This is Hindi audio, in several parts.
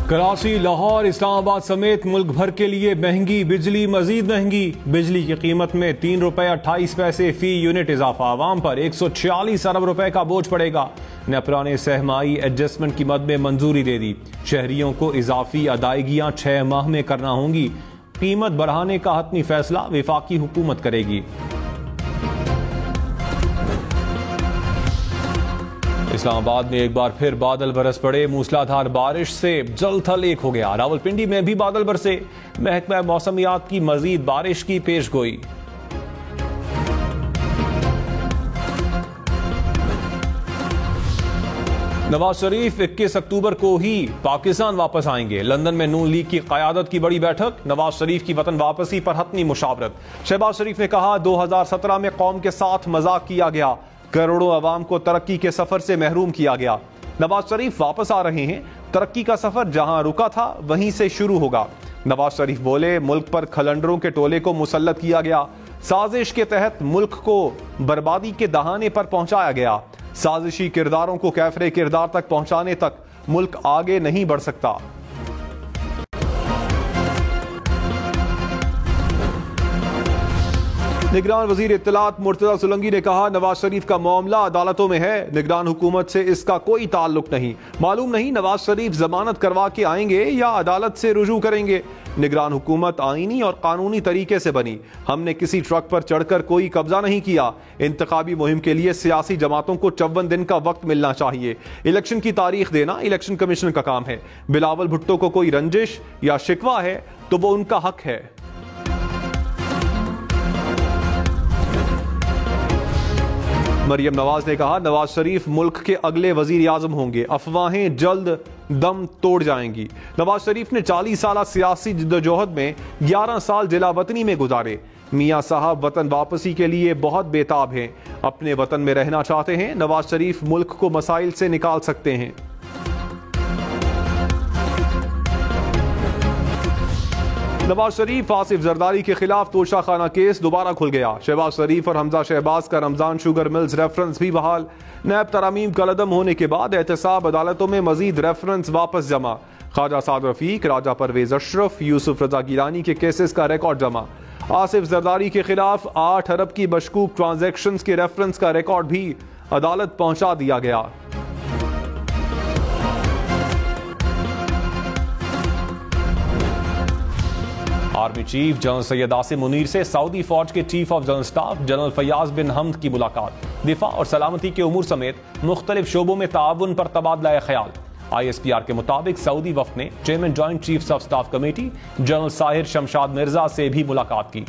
कराची, लाहौर, इस्लामाबाद समेत मुल्क भर के लिए महंगी बिजली, मजीद महंगी। बिजली की कीमत में 3 रुपए 28 पैसे फी यूनिट इजाफा। आवाम पर 146 अरब रुपए का बोझ पड़ेगा। नेपरा ने सहमाई एडजस्टमेंट की मद में मंजूरी दे दी। शहरियों को इजाफी अदायगियां 6 माह में करना होंगी। कीमत बढ़ाने का हतमी फैसला वफाकी हुकूमत करेगी। इस्लामाबाद में एक बार फिर बादल बरस पड़े। मूसलाधार बारिश से जल थल एक हो गया। रावलपिंडी में भी बादल बरसे। महकमा मौसमियात की मजीद बारिश की पेशगोई। नवाज शरीफ 21 अक्टूबर को ही पाकिस्तान वापस आएंगे। लंदन में नून लीग की क़यादत की बड़ी बैठक। नवाज शरीफ की वतन वापसी पर हतमी मुशावरत। शहबाज शरीफ ने कहा 2017 में कौम के साथ मजाक किया गया। करोड़ों अवाम को तरक्की के सफर से महरूम किया गया। नवाज शरीफ वापस आ रहे हैं। तरक्की का सफर जहां रुका था वहीं से शुरू होगा। नवाज शरीफ बोले मुल्क पर खलंडरों के टोले को मुसल्लत किया गया। साजिश के तहत मुल्क को बर्बादी के दहाने पर पहुंचाया गया। साजिशी किरदारों को कैफरे किरदार तक पहुंचाने तक मुल्क आगे नहीं बढ़ सकता। निगरान वजीर इत्तलात मुर्तजा सोलंकी ने कहा नवाज शरीफ का मामला अदालतों में है। निगरान हुकूमत से इसका कोई ताल्लुक नहीं। मालूम नहीं नवाज शरीफ जमानत करवा के आएंगे या अदालत से रुजू करेंगे। निगरान हुकूमत आईनी और कानूनी तरीके से बनी। हमने किसी ट्रक पर चढ़कर कोई कब्जा नहीं किया। इंतखाबी मुहिम के लिए सियासी जमातों को 54 दिन का वक्त मिलना चाहिए। इलेक्शन की तारीख देना इलेक्शन कमीशन का काम है। बिलावल भुट्टो को कोई रंजिश या शिकवा है तो वो उनका हक है। मरियम नवाज ने कहा नवाज शरीफ मुल्क के अगले वजीर आजम होंगे। अफवाहें जल्द दम तोड़ जाएंगी। नवाज शरीफ ने 40 साल सियासी जिद्दोजहद में 11 साल जिला वतनी में गुजारे। मियां साहब वतन वापसी के लिए बहुत बेताब हैं। अपने वतन में रहना चाहते हैं। नवाज शरीफ मुल्क को मसाइल से निकाल सकते हैं। नवाज शरीफ आसिफ जरदारी के खिलाफ तोशाखाना केस दोबारा खुल गया। शहबाज शरीफ और हमजा शहबाज का रमजान शुगर मिल्स रेफरेंस भी बहाल। नैब तरामीम कलदम होने के बाद एहतसाब अदालतों में मजीद रेफरेंस वापस जमा। ख्वाजा साद रफीक, राजा परवेज अशरफ, यूसुफ रजा गिलानी के केसेस का रिकॉर्ड जमा। आसिफ जरदारी के खिलाफ 8 अरब की मशकूक ट्रांजैक्शंस के रेफरेंस का रिकॉर्ड भी अदालत पहुंचा दिया गया। Army chief general Syed Asim Munir से सऊदी फौज के chief of general staff general Fayyad bin Hamad की मुलाकात। दिफा और सलामती के उमूर समेत मुख्तलिफ शोबों में ताउन पर तबादला ख्याल। ISPR के मुताबिक सऊदी वफ्द ने chairman joint chiefs of staff committee general Sahir Shamshad Mirza से भी मुलाकात की।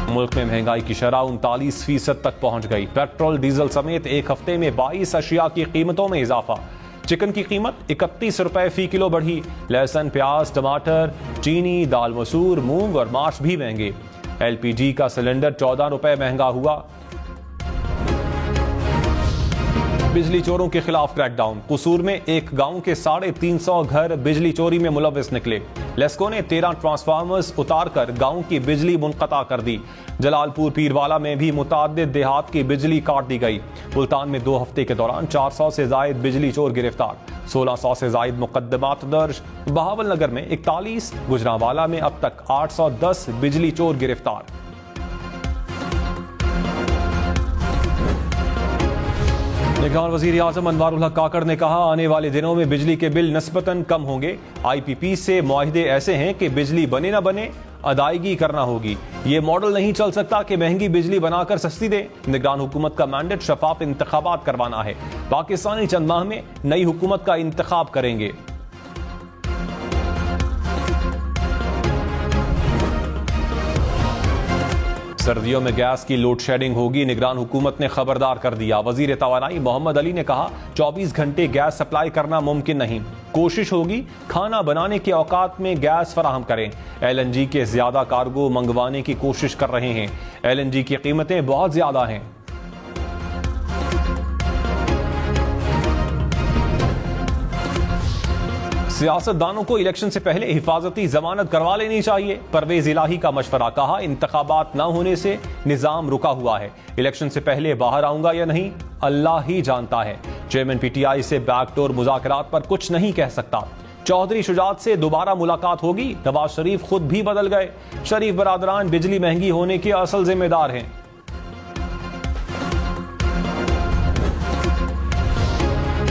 मुल्क में महंगाई की शरह 39% तक पहुंच गई। पेट्रोल डीजल समेत एक हफ्ते में 22 अशिया की कीमतों में इजाफा। चिकन की कीमत 31 रुपए फी किलो बढ़ी। लहसुन, प्याज, टमाटर, चीनी, दाल मसूर, मूंग और मार्च भी महंगे। LPG का सिलेंडर 14 रुपए महंगा हुआ। बिजली चोरों के खिलाफ क्रैकडाउन। कसूर में एक गांव के 350 घर बिजली चोरी में मुलविस निकले। लेस्को ने 13 ट्रांसफार्मर्स उतारकर गांव की बिजली मुनक़ता कर दी। जलालपुर पीरवाला में भी मुताद्दिद देहात की बिजली काट दी गई। मुल्तान में 2 हफ्ते के दौरान 400 से जायद बिजली चोर गिरफ्तार। 1600 से जायद मुकदमात दर्ज। बहावल नगर में 41, गुजरांवाला में अब तक 810 बिजली चोर गिरफ्तार। निगरान वजीर आजम अनवारुल हक काकड़ ने कहा आने वाले दिनों में बिजली के बिल निस्बतन कम होंगे। IPP से मुआहदे ऐसे हैं कि बिजली बने न बने अदायगी करना होगी। ये मॉडल नहीं चल सकता कि महंगी बिजली बनाकर सस्ती दे। निगरान हुकूमत का मैंडेट शफाफ इंतखाबात करवाना है। पाकिस्तानी चंद माह में नई हुकूमत का इंतखाब करेंगे। सर्दियों में गैस की लोड शेडिंग होगी। निगरान हुकूमत ने खबरदार कर दिया। वजीर तवानाई मोहम्मद अली ने कहा 24 घंटे गैस सप्लाई करना मुमकिन नहीं। कोशिश होगी खाना बनाने के औकात में गैस फराहम करें। LNG के ज्यादा कार्गो मंगवाने की कोशिश कर रहे हैं। LNG की कीमतें बहुत ज्यादा हैं। सियासतदानों को इलेक्शन से पहले हिफाजती जमानत करवा लेनी चाहिए। परवेज इलाही का मशवरा। कहा, इंतखाबात न होने से निजाम रुका हुआ है। इलेक्शन से पहले बाहर आऊंगा या नहीं अल्लाह ही जानता है। चेयरमैन पीटीआई से बैकडोर मुज़ाकरात पर कुछ नहीं कह सकता। चौधरी शुजात से दोबारा मुलाकात होगी। नवाज शरीफ खुद भी बदल गए। शरीफ बरादरान बिजली महंगी होने के असल जिम्मेदार हैं।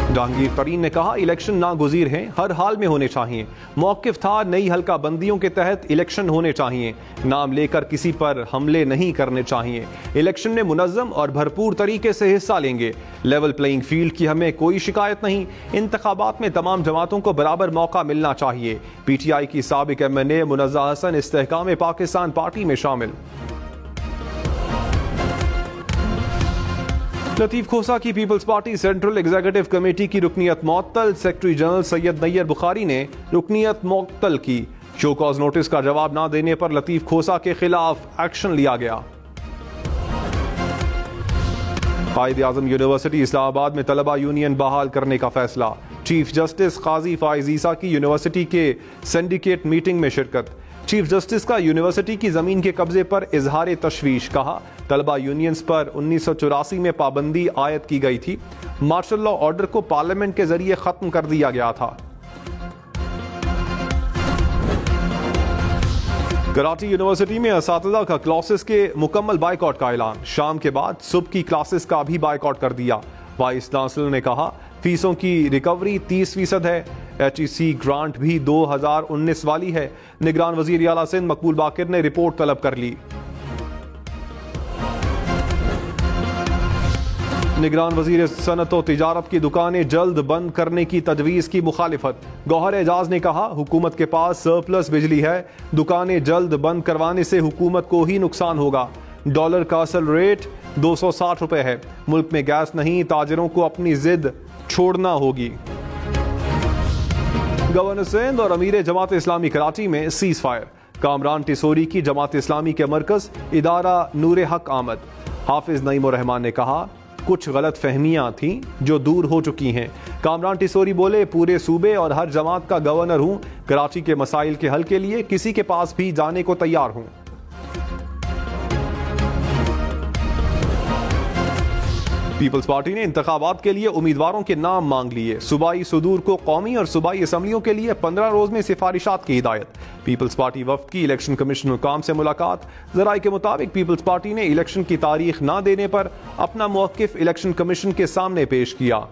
जहांगीर तरीन ने कहा, इलेक्शन नागुज़ीर हैं, हर हाल में होने चाहिए। मौक़िफ़ था नई हल्का बंदियों के तहत इलेक्शन होने चाहिए। नाम लेकर किसी पर हमले नहीं करने चाहिए। इलेक्शन में मुनज़्ज़म और भरपूर तरीके से हिस्सा लेंगे। लेवल प्लेइंग फील्ड की हमें कोई शिकायत नहीं। इंतखाबात में तमाम जमातों को बराबर मौका मिलना चाहिए। पीटीआई की साबिक MNA मुनज़्ज़ा हसन इस्तेहकाम पाकिस्तान पार्टी में शामिल। लतीफ खोसा की Peoples Party central executive committee की रुकनियत मुअत्तल। सेक्रेटरी जनरल सैयद नैयर बुखारी ने रुकनियत मुअत्तल की। शो कॉज नोटिस का जवाब न देने पर लतीफ खोसा के खिलाफ एक्शन लिया गया। कायद-ए-आज़म यूनिवर्सिटी इस्लामाबाद में तलबा यूनियन बहाल करने का फैसला। चीफ जस्टिस काजी फाइज ईसा की यूनिवर्सिटी के सिंडिकेट मीटिंग में शिरकत। चीफ जस्टिस का यूनिवर्सिटी की जमीन के कब्जे पर इजहार तशवीश। कहा, तलबा यूनियंस पर 1984 में पाबंदी आयद की गई थी। मार्शल लॉ ऑर्डर को पार्लियामेंट के जरिए खत्म कर दिया गया था। कराची यूनिवर्सिटी में असातिज़ा का क्लासेस के मुकम्मल बाइकआउट का ऐलान। शाम के बाद सुबह की क्लासेस का भी बाइकआउट कर दिया। वाइस चांसलर ने कहा, फीसों की रिकवरी 30% है। HEC ग्रांट भी 2019 वाली है। निगरान वजीर आला सिंध मकबूल बाकिर ने रिपोर्ट तलब कर ली। निगरान वजीर सनत और तिजारत की दुकानें जल्द बंद करने की तजवीज़ की मुखालिफत। गौहर एजाज ने कहा, हुकूमत के पास सरप्लस बिजली है। दुकानें जल्द बंद करवाने से हुकूमत को ही नुकसान होगा। डॉलर का असल रेट 260 रुपए है। मुल्क में गैस नहीं, ताजिरों को अपनी जिद छोड़ना होगी। गवर्नर सिंध और अमीर जमात इस्लामी कराची में सीज फायर। कामरान टिसोरी की जमात इस्लामी के मरकज इदारा नूर हक आमद। हाफिज नईम रहमान ने कहा, कुछ गलत फहमियां थी जो दूर हो चुकी हैं। कामरान टिसोरी बोले, पूरे सूबे और हर जमात का गवर्नर हूं। कराची के मसाइल के हल के लिए किसी के पास भी जाने को तैयार हूं। पीपल्स पार्टी ने इंतखाबात के लिए उम्मीदवारों के नाम मांग लिए। सूबाई सुदूर को कौमी और सूबाई असम्बलियों के लिए 15 रोज में सिफारिशात की हिदायत। पीपल्स पार्टी वफ्द की इलेक्शन कमीशन हुकाम से मुलाकात। जराये के मुताबिक पीपल्स पार्टी ने इलेक्शन की तारीख न देने पर अपना मौक़िफ़ इलेक्शन कमीशन के सामने पेश किया।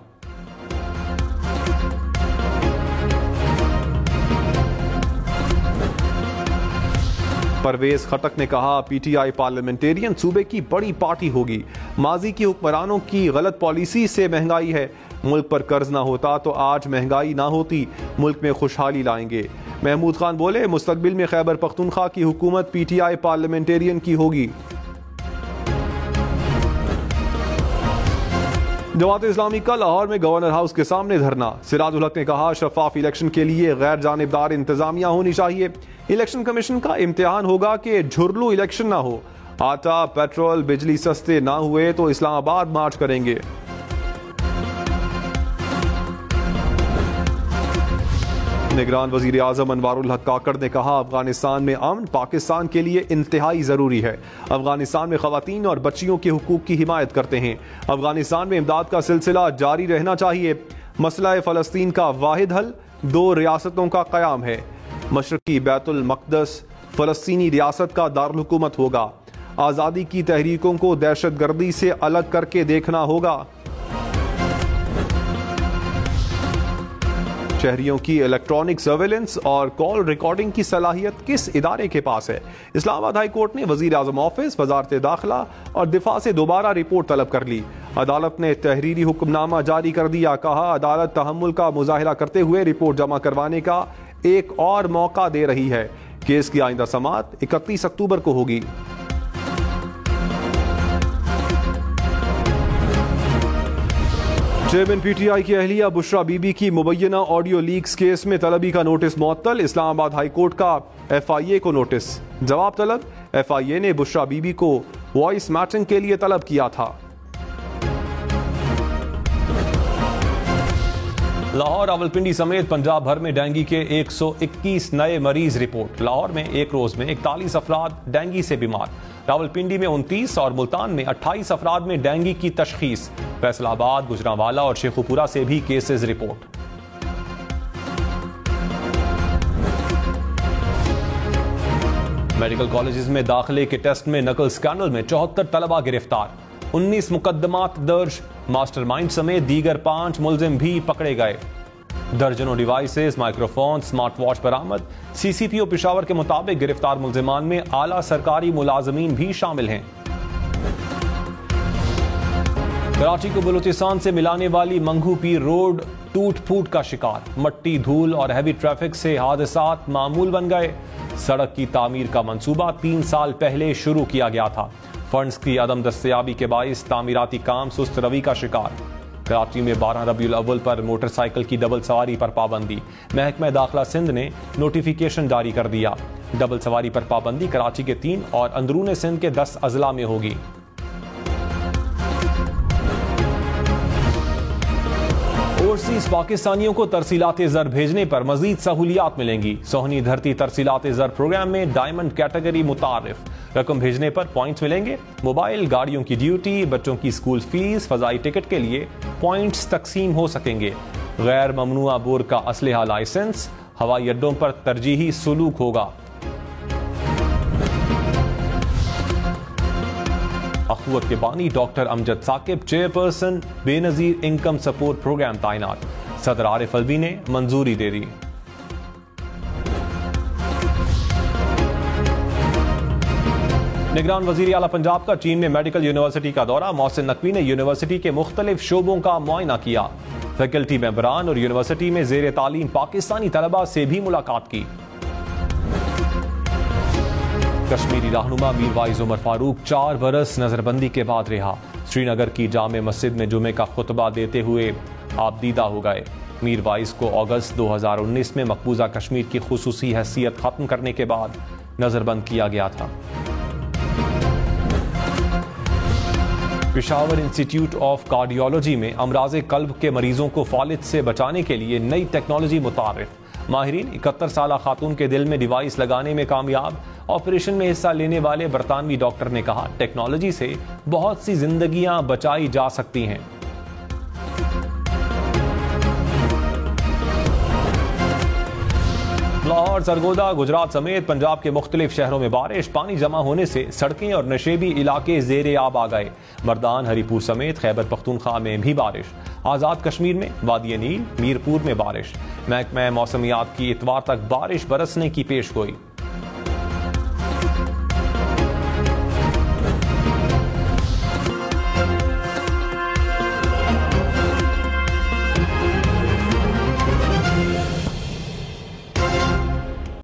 परवेज खटक ने कहा, पीटीआई पार्लियामेंटेरियन सूबे की बड़ी पार्टी होगी। माजी की हुक्मरानों की गलत पॉलिसी से महंगाई है। मुल्क पर कर्ज ना होता तो आज महंगाई ना होती। मुल्क में खुशहाली लाएंगे। महमूद खान बोले, मुस्तकबिल में खैबर पख्तूनख्वा की हुकूमत पीटीआई पार्लियामेंटेरियन की होगी। जमात इस्लामी का लाहौर में गवर्नर हाउस के सामने धरना। सिराजुल हक ने कहा, शफाफ इलेक्शन के लिए गैर जानिबदार इंतजामिया होनी चाहिए। इलेक्शन कमीशन का इम्तिहान होगा कि झुरलू इलेक्शन ना हो। आटा, पेट्रोल, बिजली सस्ते ना हुए तो इस्लामाबाद मार्च करेंगे। निगरान वजीर आजम अनवारुल हक काकड़ ने कहा, अफगानिस्तान में अमन पाकिस्तान के लिए इंतहाई ज़रूरी है। अफगानिस्तान में ख़वातीन और बच्चियों के हुकूक की हिमायत करते हैं। अफगानिस्तान में इमदाद का सिलसिला जारी रहना चाहिए। मसला फ़लस्तीन का वाहिद हल 2 रियासतों का क़याम है। मशरक़ी बैतुल मक़दस फ़लस्तीनी रियासत का दारुल हुकूमत होगा। आज़ादी की तहरीकों को दहशत गर्दी से अलग करके देखना होगा। शहरियों की इलेक्ट्रॉनिक सर्वेलेंस और कॉल रिकॉर्डिंग की सलाहियत किस इदारे के पास है? इस्लामाबाद हाई कोर्ट ने वजीर आजम ऑफिस, वजारत दाखिला और दिफा से दोबारा रिपोर्ट तलब कर ली। अदालत ने तहरीरी हुक्मनामा जारी कर दिया। कहा, अदालत तहम्मुल का मुजाहिरा करते हुए रिपोर्ट जमा करवाने का एक और मौका दे रही है। केस की आइंदा समाअत 31 अक्टूबर को होगी। चेयरमैन पीटीआई की अहलिया बुशरा बीबी की मुबैना ऑडियो लीक्स केस में तलबी का नोटिस मुअत्तल। इस्लामाबाद हाई कोर्ट का FIA को नोटिस। जवाब तलब। FIA ने बुशरा बीबी को वॉइस मैचिंग के लिए तलब किया था। लाहौर, रावलपिंडी समेत पंजाब भर में डेंगू के 121 नए मरीज रिपोर्ट। लाहौर में एक रोज में 41 अफराद डेंगू से बीमार। रावलपिंडी में 29 और मुल्तान में 28 अफराद में डेंगू की तशखीस। फैसलाबाद, गुजरांवाला और शेखुपुरा से भी केसेस रिपोर्ट। मेडिकल कॉलेजेस में दाखिले के टेस्ट में नकल स्कैंडल में 74 तलबा गिरफ्तार। 19 मुकदमात दर्ज। मास्टरमाइंड समेत दीगर 5 मुलजिम भी पकड़े गए। दर्जनों डिवाइसेस, माइक्रोफोन, स्मार्ट वॉच बरामद। सीसीपीओ पेशावर के मुताबिक गिरफ्तार मुलजिमान में आला सरकारी मुलाजमीन भी शामिल हैं। कराची को बलूचिस्तान से मिलाने वाली मंगू पीर रोड टूट फूट का शिकार। मट्टी, धूल और हैवी ट्रैफिक से हादसात मामूल बन गए। सड़क की तामीर का मंसूबा 3 साल पहले शुरू किया गया था। फंड्स की अदम दस्तयाबी के बाइस तामीराती काम सुस्त रवि का शिकार। कराची में 12 रबीउल अव्वल पर मोटरसाइकिल की डबल सवारी पर पाबंदी। महकमा दाखिला सिंध ने नोटिफिकेशन जारी कर दिया। डबल सवारी पर पाबंदी कराची के 3 और अंदरूने सिंध के 10 अजला में होगी। ओवरसीज पाकिस्तानियों को तरसीलाते ज़र भेजने पर मजीद सहूलियात मिलेंगी। सोहनी धरती तरसीलाते ज़र प्रोग्राम में डायमंड कैटेगरी मुतारिफ। रकम भेजने पर पॉइंट्स मिलेंगे। मोबाइल, गाड़ियों की ड्यूटी, बच्चों की स्कूल फीस, फजाई टिकट के लिए पॉइंट्स तकसीम हो सकेंगे। गैर ममनुआ बोर का असलहा लाइसेंस। हवाई अड्डों पर तरजीही सुलूक होगा। अखुवत के बानी doctor Amjad Saqib chairperson Benazir income support programme तैनात। सदर आरिफ अलवी ने मंजूरी दे दी। निगरान वजीर आला पंजाब का चीन में मेडिकल यूनिवर्सिटी का दौरा। मोहसिन नकवी ने यूनिवर्सिटी के मुख्तलिफ शोबों का मुआयना किया। फैकल्टी मेंबरान और यूनिवर्सिटी में जेर तालीम पाकिस्तानी तलबा से भी मुलाकात की। कश्मीरी रहनुमा मीर वाइज उमर फारूक 4 बरस नजरबंदी के बाद रिहा। श्रीनगर की जामे मस्जिद में जुमे का खुतबा देते हुए आबदीदा हो गए। मीर वाइज को अगस्त 2019 में मकबूजा कश्मीर की खुसूसी हैसियत खत्म करने के बाद नजरबंद किया गया था। पेशावर इंस्टीट्यूट ऑफ कार्डियोलॉजी में अमराज कल्ब के मरीजों को फालिज से बचाने के लिए नई टेक्नोलॉजी मुतारिफ। माहिरीन 71 साला खातून के दिल में डिवाइस लगाने में कामयाब। ऑपरेशन में हिस्सा लेने वाले बरतानवी डॉक्टर ने कहा, टेक्नोलॉजी से बहुत सी जिंदगियां बचाई जा सकती हैं। लाहौर, सरगोदा, गुजरात समेत पंजाब के मुख्तलिफ शहरों में बारिश। पानी जमा होने से सड़कें और नशेबी इलाके जेर आब आ गए। मर्दान, हरीपुर समेत खैबर पख्तूनख्वा में भी बारिश। आज़ाद कश्मीर में वादी नील, मीरपुर में बारिश। महकमा मौसमियात की इतवार तक बारिश बरसने की पेशगोई।